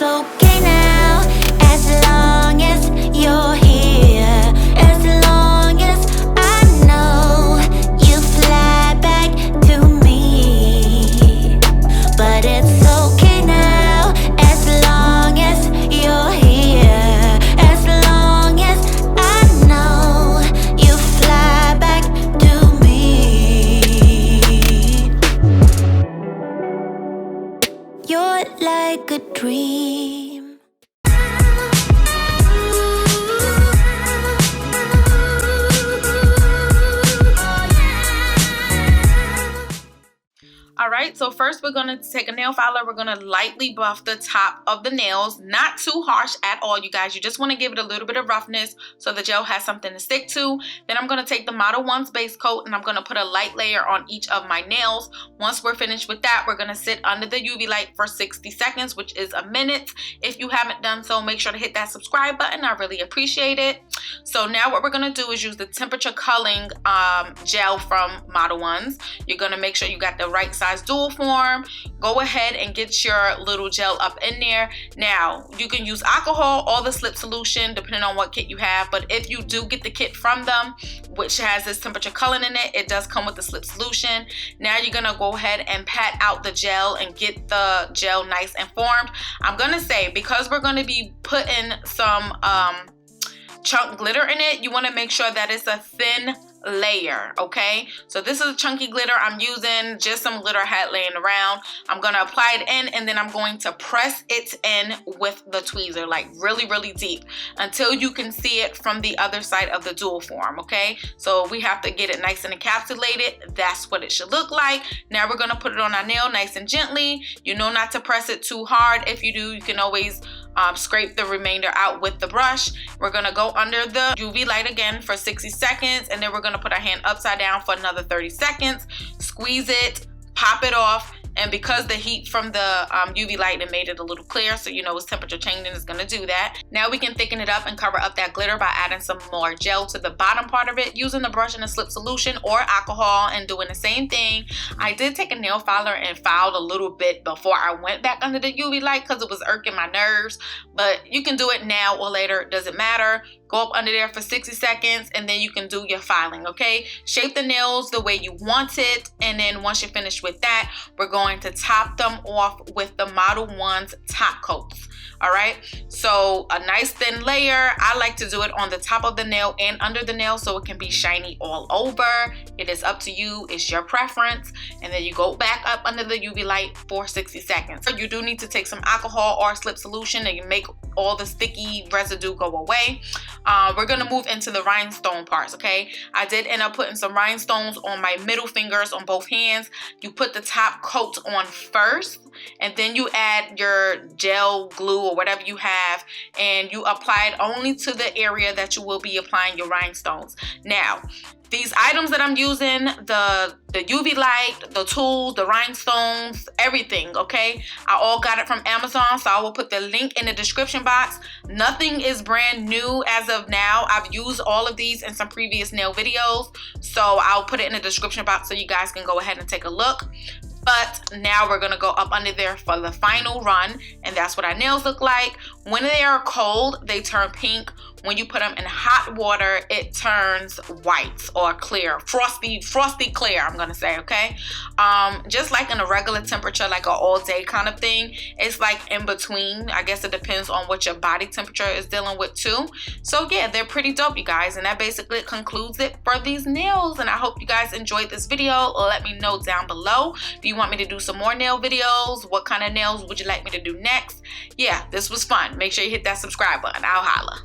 okay now, as long as you're here, as long as I know you fly back to me. But it's okay now, as long as you're here, as long as I know you fly back to me. You're like a dream. Alright, so first we're going to take a nail filer. We're going to lightly buff the top of the nails. Not too harsh at all, you guys. You just want to give it a little bit of roughness so the gel has something to stick to. Then I'm going to take the Modelones base coat and I'm going to put a light layer on each of my nails. Once we're finished with that, we're going to sit under the UV light for 60 seconds, which is a minute. If you haven't done so, make sure to hit that subscribe button. I really appreciate it. So now what we're going to do is use the temperature culling gel from Modelones. You're going to make sure you got the right size dual form. Go ahead and get your little gel up in there. Now you can use alcohol or the slip solution depending on what kit you have, but if you do get the kit from them which has this temperature culling in it, it does come with the slip solution. Now you're gonna go ahead and pat out the gel and get the gel nice and formed. I'm gonna say, because we're gonna be putting some chunk glitter in it, you want to make sure that it's a thin layer, okay? So this is a chunky glitter. I'm using just some glitter I had laying around. I'm going to apply it in and then I'm going to press it in with the tweezer, like really, really deep until you can see it from the other side of the dual form, okay? So we have to get it nice and encapsulated. That's what it should look like. Now we're going to put it on our nail nice and gently. You know not to press it too hard. If you do, you can always scrape the remainder out with the brush. We're going to go under the UV light again for 60 seconds and then we're going to put our hand upside down for another 30 seconds. Squeeze it, pop it off, and because the heat from the UV light, it made it a little clear, so you know it's temperature changing is going to do that. Now we can thicken it up and cover up that glitter by adding some more gel to the bottom part of it using the brush and the slip solution or alcohol and doing the same thing. I did take a nail filer and filed a little bit before I went back under the UV light because it was irking my nerves, but you can do it now or later, it doesn't matter. Go up under there for 60 seconds and then you can do your filing, okay? Shape the nails the way you want it, and then once you're finished with that, we're going to top them off with the Modelones top coats. All right, so a nice thin layer. I like to do it on the top of the nail and under the nail so it can be shiny all over. It is up to you, it's your preference. And then you go back up under the UV light for 60 seconds. You do need to take some alcohol or slip solution and you make all the sticky residue go away. We're gonna move into the rhinestone parts, okay? I did end up putting some rhinestones on my middle fingers on both hands. You put the top coat on first and then you add your gel glue or whatever you have and you apply it only to the area that you will be applying your rhinestones. Now, these items that I'm using, the UV light, the tools, the rhinestones, everything, okay? I all got it from Amazon, so I will put the link in the description box. Nothing is brand new as of now. I've used all of these in some previous nail videos, so I'll put it in the description box so you guys can go ahead and take a look. But now we're gonna go up under there for the final run, and that's what our nails look like. When they are cold, they turn pink. When you put them in hot water, it turns white or clear, frosty clear, I'm gonna say, okay? Just like in a regular temperature, like an all day kind of thing, it's like in between. I guess it depends on what your body temperature is dealing with too. So yeah, they're pretty dope, you guys, and that basically concludes it for these nails. And I hope you guys enjoyed this video. Let me know down below. Do you want me to do some more nail videos? What kind of nails would you like me to do next? Yeah, this was fun. Make sure you hit that subscribe button. I'll holla.